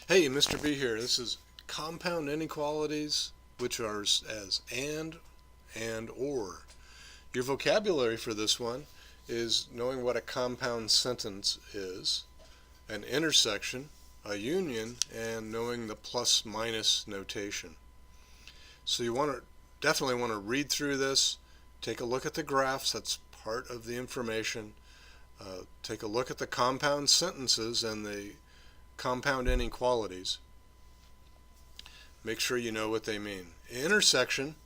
Hey, Mr. B here. This is compound inequalities, which are as and or. Your vocabulary for this one is knowing what a compound sentence is, an intersection, a union, and knowing the plus minus notation. So you definitely want to read through this, take a look at the graphs, that's part of the information. Take a look at the compound sentences and the compound inequalities. Make sure you know what they mean. Intersection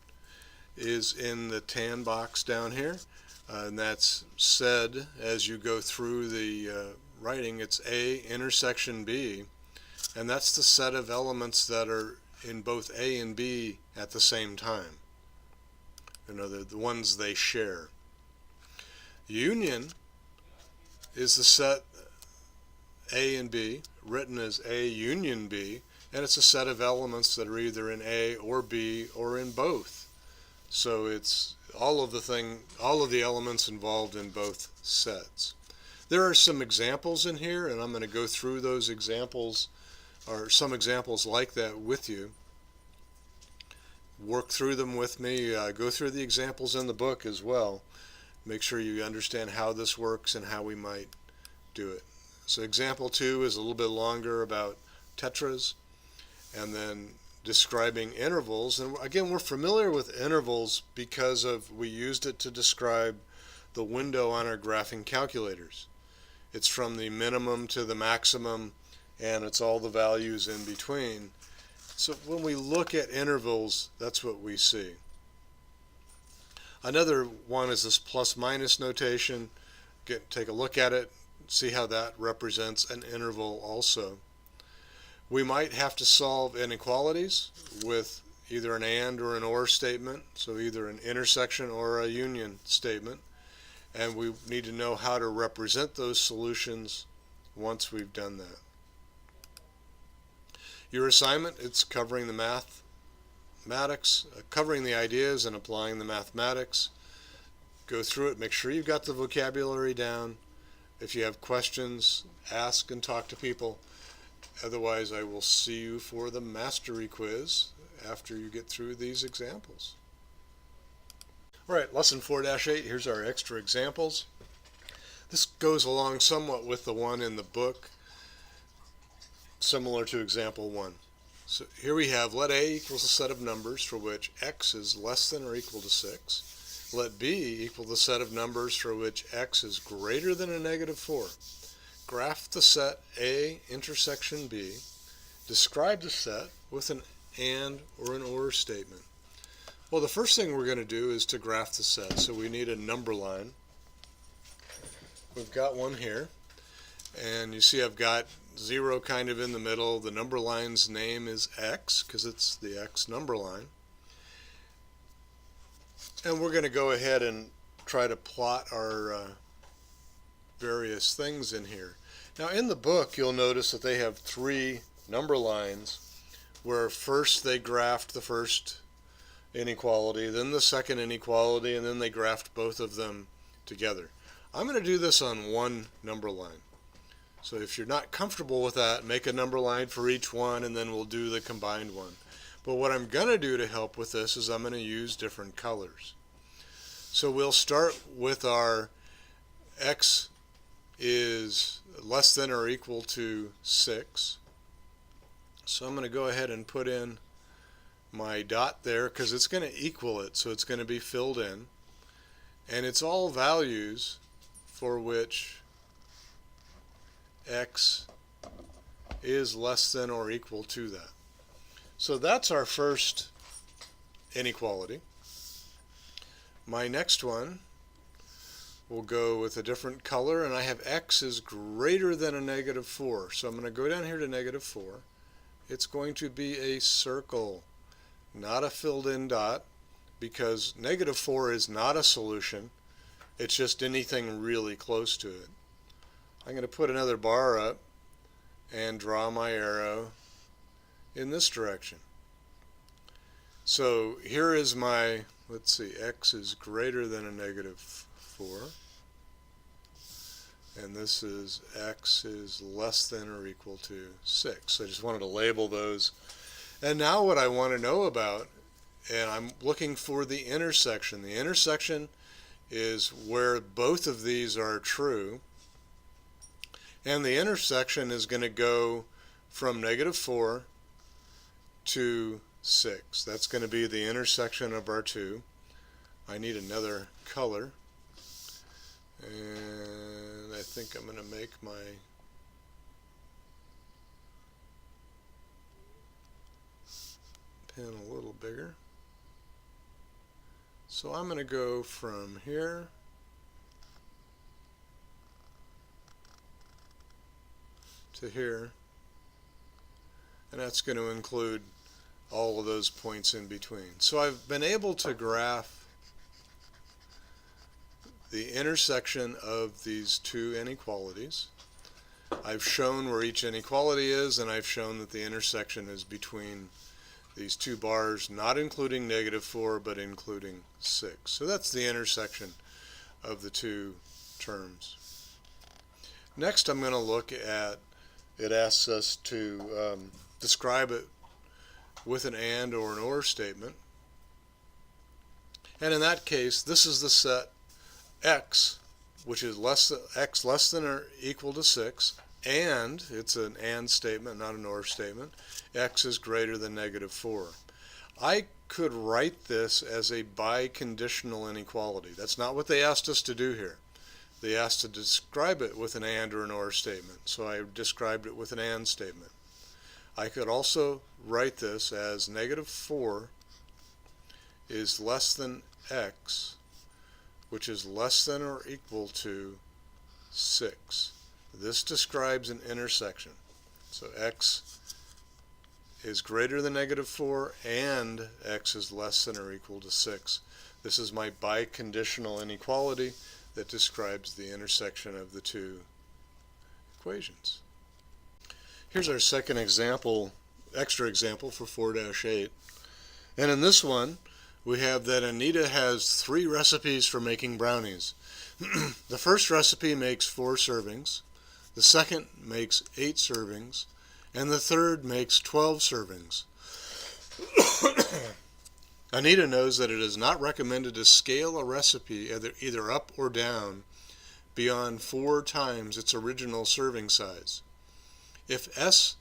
is in the tan box down here, and that's said as you go through the writing. It's A intersection B, and that's the set of elements that are in both A and B at the same time. You know, the ones they share. Union is the set A and B, written as A union B, and it's a set of elements that are either in A or B or in both. So it's all of the elements involved in both sets. There are some examples in here, and I'm going to go through those examples, or some examples like that with you. Work through them with me. Go through the examples in the book as well. Make sure you understand how this works and how we might do it. So example 2 is a little bit longer about tetras, and then describing intervals. And again, we're familiar with intervals because we used it to describe the window on our graphing calculators. It's from the minimum to the maximum, and it's all the values in between. So when we look at intervals, that's what we see. Another one is this plus minus notation. Take a look at it, see how that represents an interval also. We might have to solve inequalities with either an and or an or statement, so either an intersection or a union statement, and we need to know how to represent those solutions once we've done that. Your assignment, it's covering the mathematics, covering the ideas and applying the mathematics. Go through it, make sure you've got the vocabulary down. If you have questions, ask and talk to people. Otherwise, I will see you for the mastery quiz after you get through these examples. All right, lesson 4-8, here's our extra examples. This goes along somewhat with the one in the book, similar to example 1. So here we have, let A equals a set of numbers for which x is less than or equal to 6. Let B equal the set of numbers for which x is greater than or negative 4. Graph the set A intersection B. Describe the set with an and or an or statement. Well, the first thing we're going to do is to graph the set. So we need a number line. We've got one here. And you see I've got 0 kind of in the middle. The number line's name is x because it's the x number line. And we're going to go ahead and try to plot our various things in here. Now in the book you'll notice that they have 3 number lines where first they graphed the first inequality, then the second inequality, and then they graphed both of them together. I'm going to do this on one number line. So if you're not comfortable with that, make a number line for each one and then we'll do the combined one. But what I'm going to do to help with this is I'm going to use different colors. So we'll start with our x is less than or equal to 6. So I'm going to go ahead and put in my dot there because it's going to equal it, so it's going to be filled in. And it's all values for which x is less than or equal to that. So that's our first inequality. My next one will go with a different color, and I have x is greater than a negative 4. So I'm going to go down here to negative 4. It's going to be a circle, not a filled in dot, because negative 4 is not a solution. It's just anything really close to it. I'm going to put another bar up and draw my arrow in this direction. So here is my, let's see, x is greater than a negative 4. and this is x is less than or equal to 6. So I just wanted to label those. And now what I want to know about, and I'm looking for the intersection. The intersection is where both of these are true, and the intersection is going to go from -4 to 6. That's going to be the intersection of our two. I need another color, and I think I'm going to make my pen a little bigger. So I'm going to go from here to here, and that's going to include all of those points in between. So I've been able to graph the intersection of these two inequalities. I've shown where each inequality is, and I've shown that the intersection is between these two bars, not including -4, but including 6. So that's the intersection of the two terms. Next, I'm going to look at, it asks us to describe it with an and or an or statement. And in that case, this is the set x, which is x less than or equal to 6, and it's an and statement, not an or statement. X is greater than -4. I could write this as a biconditional inequality. That's not what they asked us to do here. They asked to describe it with an and or an or statement, so I described it with an and statement. I could also write this as -4 is less than x, which is less than or equal to 6. This describes an intersection. So x is greater than -4 and x is less than or equal to 6. This is my biconditional inequality that describes the intersection of the two equations. Here's our second example, extra example for 4-8. And in this one, we have that Anita has 3 recipes for making brownies. The first recipe makes 4 servings, the second makes 8 servings, and the third makes 12 servings. Anita knows that it is not recommended to scale a recipe either up or down beyond 4 times its original serving size. If S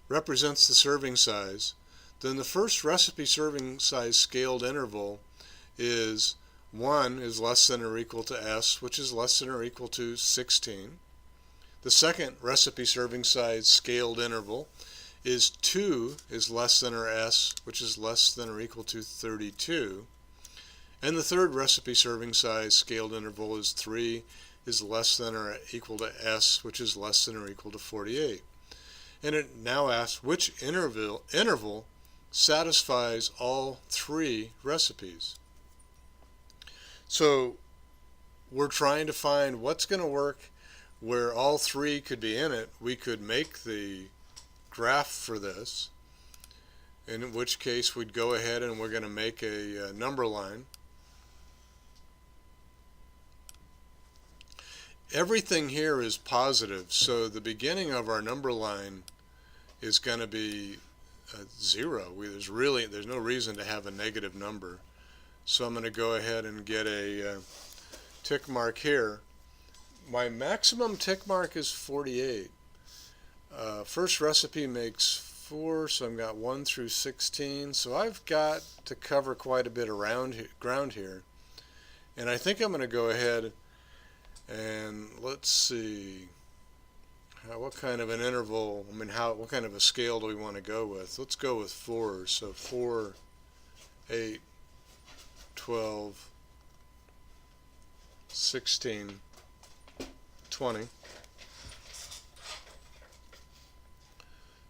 represents the serving size, then the first recipe serving size scaled interval is 1 is less than or equal to S, which is less than or equal to 16. The second recipe serving size scaled interval is 2 is less than or S, which is less than or equal to 32. And the third recipe serving size scaled interval is 3 is less than or equal to S, which is less than or equal to 48. And it now asks which interval satisfies all 3 recipes. So we're trying to find what's going to work where all 3 could be in it. We could make the graph for this, in which case we'd go ahead and we're going to make a number line. Everything here is positive, so the beginning of our number line is going to be 0. There's no reason to have a negative number. So I'm going to go ahead and get a tick mark here. My maximum tick mark is 48. First recipe makes 4, so I've got 1 through 16. So I've got to cover quite a bit of ground here. And I think I'm going to go ahead and let's see. What kind of an interval, what kind of a scale do we want to go with? Let's go with 4. So 4, 8, 12, 16, 20,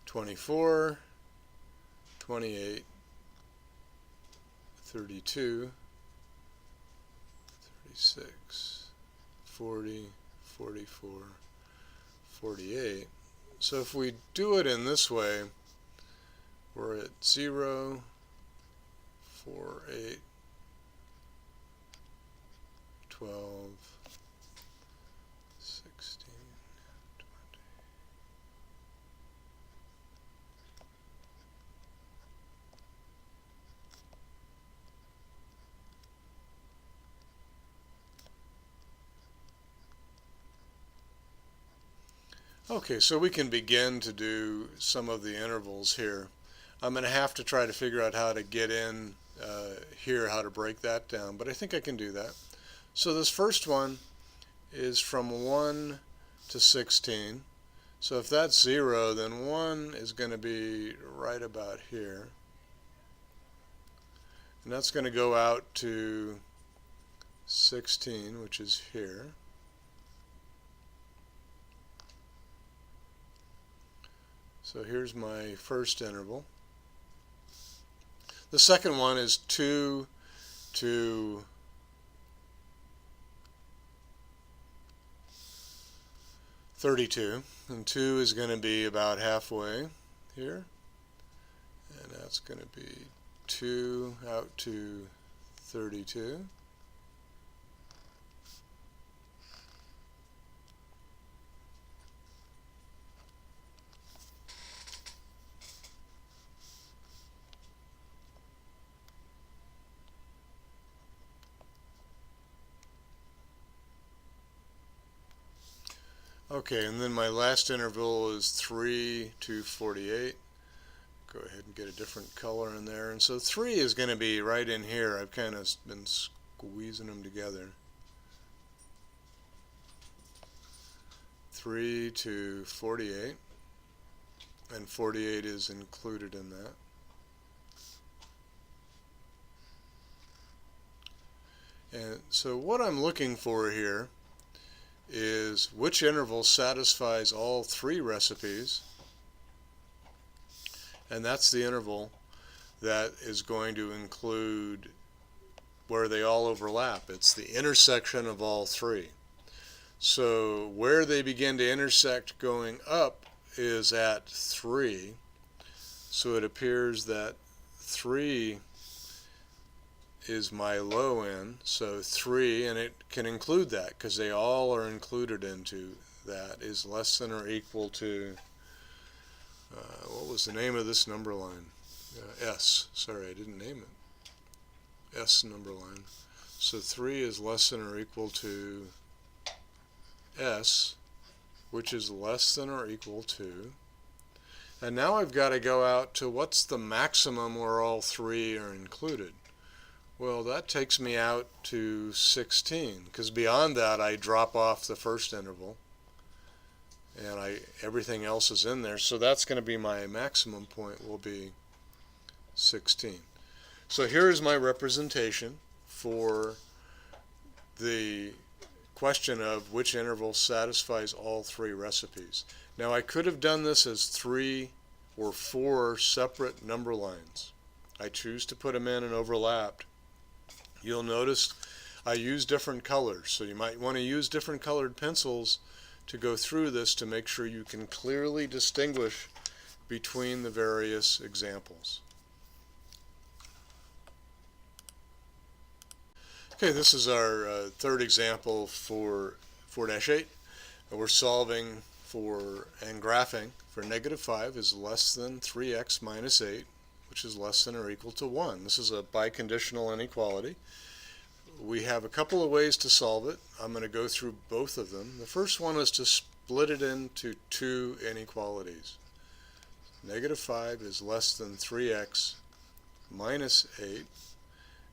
24, 28, 32, 36, 40, 44, 48. So if we do it in this way, we're at 0, 4, 8, 12, 16, Okay, so we can begin to do some of the intervals here. I'm going to have to try to figure out how to get in here, how to break that down, but I think I can do that. So this first one is from 1 to 16. So if that's 0, then 1 is going to be right about here. And that's going to go out to 16, which is here. So here's my first interval. The second one is 2 to 32, and 2 is going to be about halfway here, and that's going to be 2 out to 32. Okay, and then my last interval is 3 to 48. Go ahead and get a different color in there. And so 3 is going to be right in here. I've kind of been squeezing them together. 3 to 48. And 48 is included in that. And so what I'm looking for here is which interval satisfies all 3 recipes, and that's the interval that is going to include where they all overlap. It's the intersection of all 3. So where they begin to intersect going up is at 3, so it appears that 3 is my low end, so 3, and it can include that because they all are included into that, is less than or equal to, what was the name of this number line? S. Sorry, I didn't name it. S number line. So 3 is less than or equal to S, which is less than or equal to, and now I've got to go out to what's the maximum where all 3 are included. Well, that takes me out to 16, because beyond that I drop off the first interval, and everything else is in there, so that's going to be my maximum point, will be 16. So here's my representation for the question of which interval satisfies all 3 recipes. Now I could have done this as 3 or 4 separate number lines. I choose to put them in and overlapped. You'll notice I use different colors, so you might want to use different colored pencils to go through this to make sure you can clearly distinguish between the various examples. Okay, this is our third example for 4-8. We're solving for and graphing for -5 is less than 3x minus 8, which is less than or equal to 1. This is a biconditional inequality. We have a couple of ways to solve it. I'm going to go through both of them. The first one is to split it into 2 inequalities. -5 is less than 3x minus 8,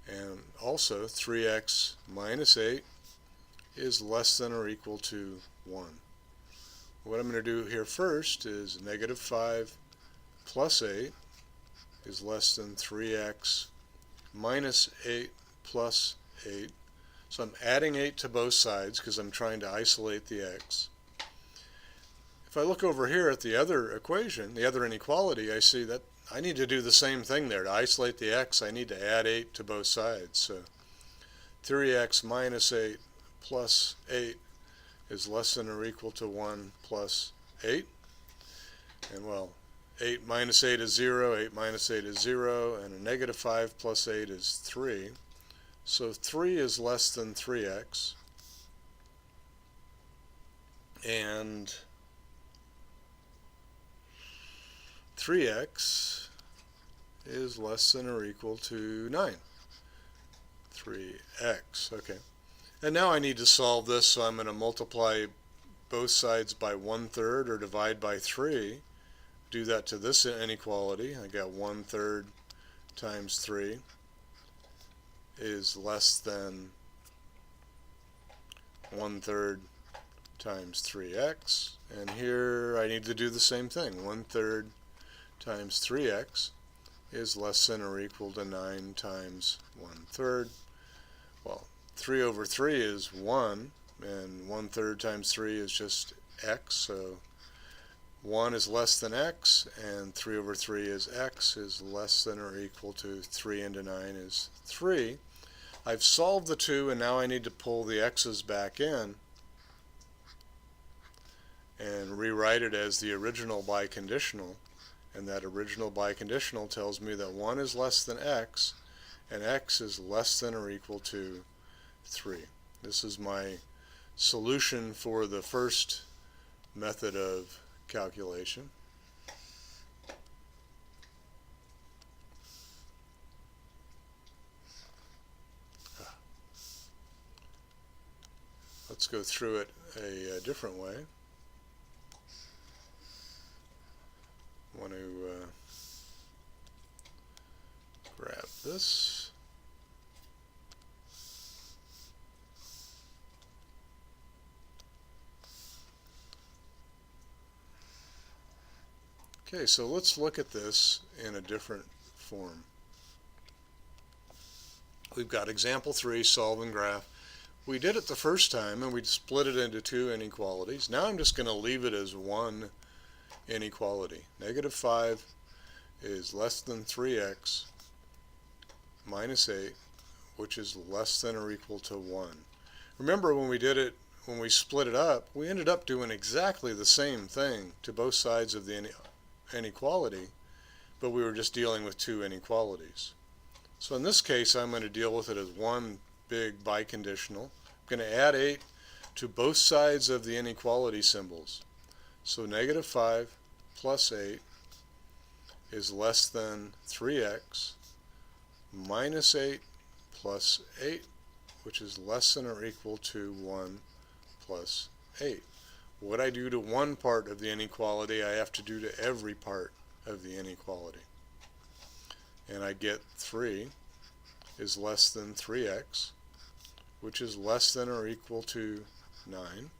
and also 3x minus 8 is less than or equal to 1. What I'm going to do here first is -5 plus 8 is less than 3x minus 8 plus 8. So I'm adding 8 to both sides because I'm trying to isolate the x. If I look over here at the other equation, the other inequality, I see that I need to do the same thing there. To isolate the x, I need to add 8 to both sides. So 3x minus 8 plus 8 is less than or equal to 1 plus 8. And well, 8 minus 8 is 0, 8 minus 8 is 0, and a -5 plus 8 is 3. So 3 is less than 3x, and 3x is less than or equal to 9. 3x, okay. And now I need to solve this, so I'm going to multiply both sides by 1/3 or divide by 3, do that to this inequality. I got 1/3 times 3 is less than 1/3 times 3x, and here I need to do the same thing. 1/3 times 3x is less than or equal to 9 times 1/3. Well, 3 over 3 is 1, and 1/3 times 3 is just x, so 1 is less than x, and 3 over 3 is less than or equal to 3 into 9 is 3. I've solved the 2, and now I need to pull the x's back in and rewrite it as the original biconditional, and that original biconditional tells me that 1 is less than x, and x is less than or equal to 3. This is my solution for the first method of calculation. Let's go through it a different way. I want to grab this. Okay, so let's look at this in a different form. We've got example 3, solve and graph. We did it the first time and we split it into 2 inequalities. Now I'm just going to leave it as one inequality. -5 is less than 3x minus 8, which is less than or equal to 1. Remember when we did it, when we split it up, we ended up doing exactly the same thing to both sides of the inequality, but we were just dealing with 2 inequalities. So in this case, I'm going to deal with it as one big biconditional. I'm going to add 8 to both sides of the inequality symbols. So -5 plus 8 is less than 3x minus 8 plus 8, which is less than or equal to 1 plus 8. What I do to one part of the inequality, I have to do to every part of the inequality. And I get 3 is less than 3x, which is less than or equal to 9.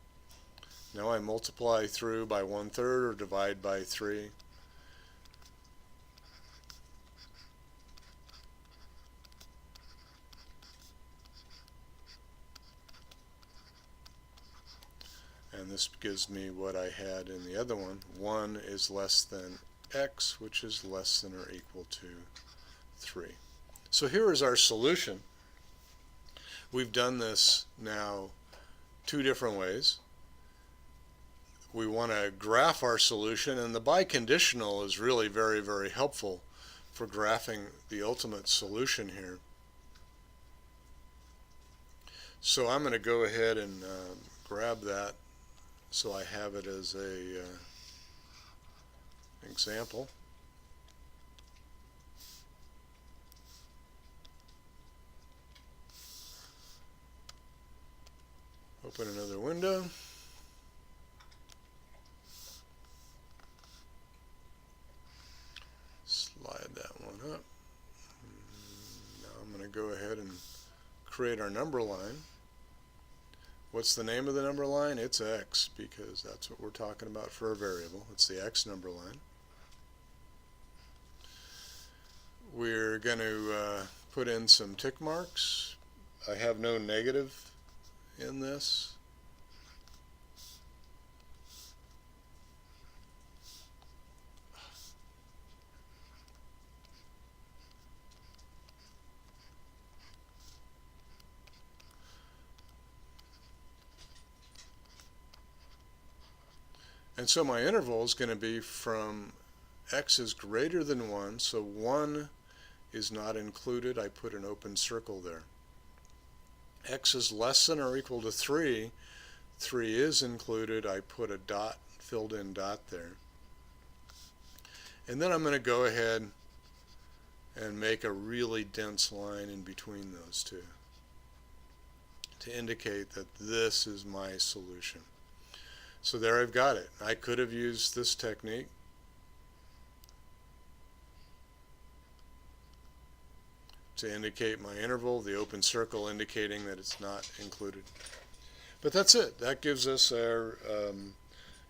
Now I multiply through by 1/3 or divide by 3. And this gives me what I had in the other one. 1 is less than x, which is less than or equal to 3. So here is our solution. We've done this now 2 different ways. We want to graph our solution, and the biconditional is really very, very helpful for graphing the ultimate solution here. So I'm going to go ahead and grab that so I have it as a example. Open another window. Slide that one up. Now I'm going to go ahead and create our number line. What's the name of the number line? It's x, because that's what we're talking about for a variable. It's the x number line. We're going to put in some tick marks. I have no negative in this. And so my interval is going to be from x is greater than 1, so 1 is not included. I put an open circle there. X is less than or equal to 3. 3 is included. I put a dot, filled in dot there. And then I'm going to go ahead and make a really dense line in between those two to indicate that this is my solution. So there I've got it. I could have used this technique to indicate my interval, the open circle indicating that it's not included. But that's it. That gives us our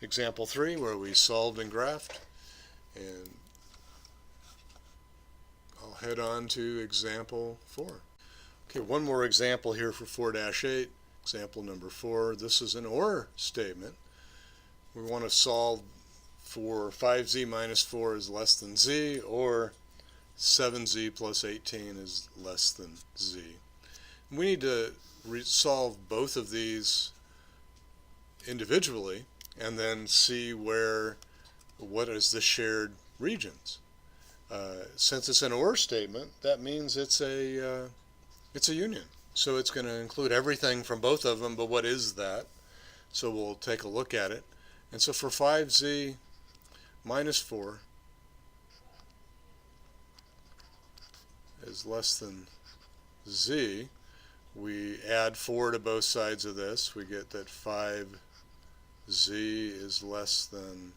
example 3 where we solved and graphed. And I'll head on to example 4. Okay, one more example here for 4-8. Example number 4. This is an OR statement. We want to solve for 5z minus 4 is less than z, or 7z plus 18 is less than z. We need to solve both of these individually and then see what is the shared regions. Since it's an OR statement, that means it's a union. So it's going to include everything from both of them, but what is that? So we'll take a look at it. And so for 5z minus 4 is less than z, we add 4 to both sides of this. We get that 5z is less than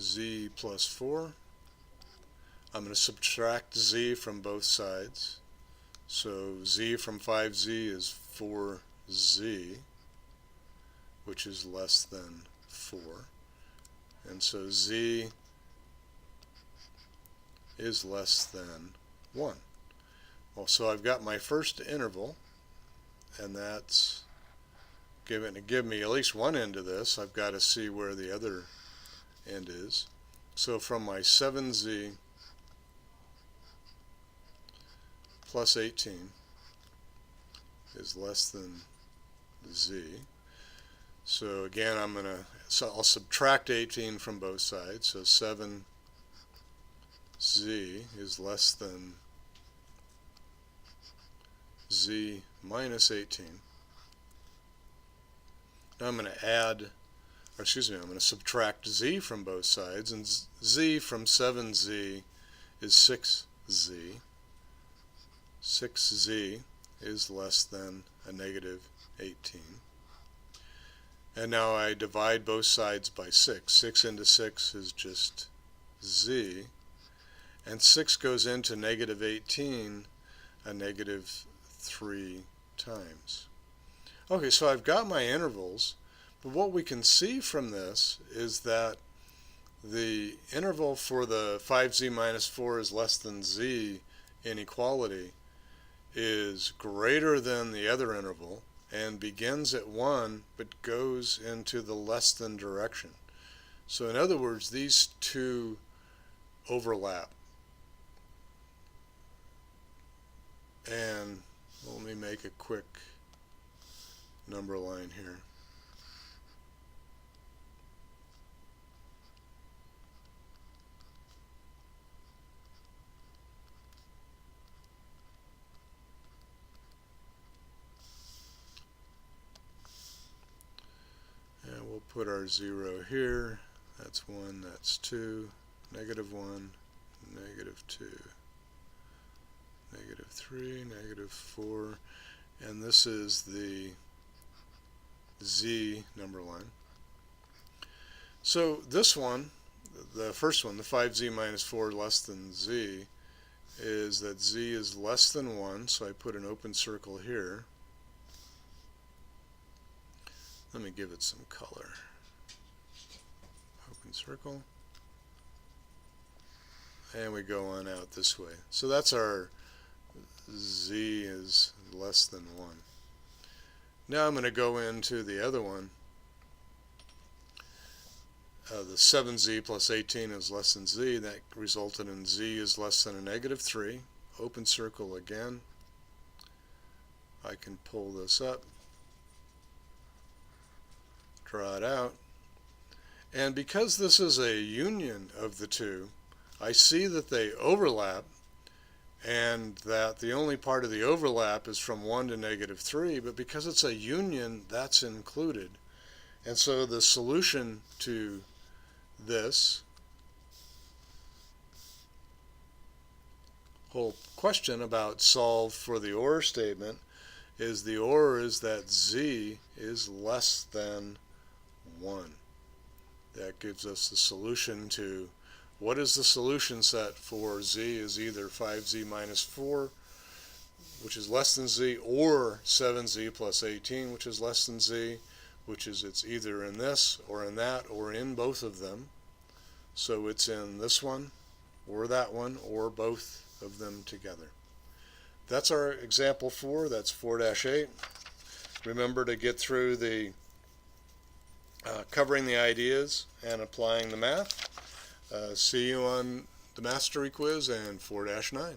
z plus 4. I'm going to subtract z from both sides. So z from 5z is 4z, which is less than 4. And so z is less than 1. Well, so I've got my first interval, and that's going to give me at least one end of this. I've got to see where the other end is. So from my 7z plus 18 is less than z. So again, I'll subtract 18 from both sides. So 7z is less than z minus 18. Now I'm going to I'm going to subtract z from both sides, and z from 7z is 6z. 6z is less than a negative 18. And now I divide both sides by 6. 6 into 6 is just z. And 6 goes into negative 18 a negative 3 times. Okay, so I've got my intervals, but what we can see from this is that the interval for the 5z minus 4 is less than z inequality is greater than the other interval and begins at 1 but goes into the less than direction. So in other words, these two overlap. And let me make a quick number line here. And we'll put our 0 here. That's 1, that's 2, negative 1, negative 2, negative 3, negative 4, and this is the z number line. So this one, the first one, the 5z minus 4 less than z, is that z is less than 1, so I put an open circle here. Let me give it some color. Open circle. And we go on out this way. So that's our z is less than 1. Now I'm going to go into the other one. The 7z plus 18 is less than z. That resulted in z is less than a negative 3. Open circle again. I can pull this up, draw it out. And because this is a union of the two, I see that they overlap, and that the only part of the overlap is from 1 to negative 3, but because it's a union, that's included. And so the solution to this whole question about solve for the OR statement is the OR is that Z is less than 1. That gives us the solution to what is the solution set for Z is either 5Z minus 4, which is less than Z, or 7Z plus 18, which is less than Z, which is it's either in this or in that or in both of them. So it's in this one or that one or both of them together. That's our example 4. That's 4-8. Remember to get through the covering the ideas and applying the math. See you on the mastery quiz and 4-9.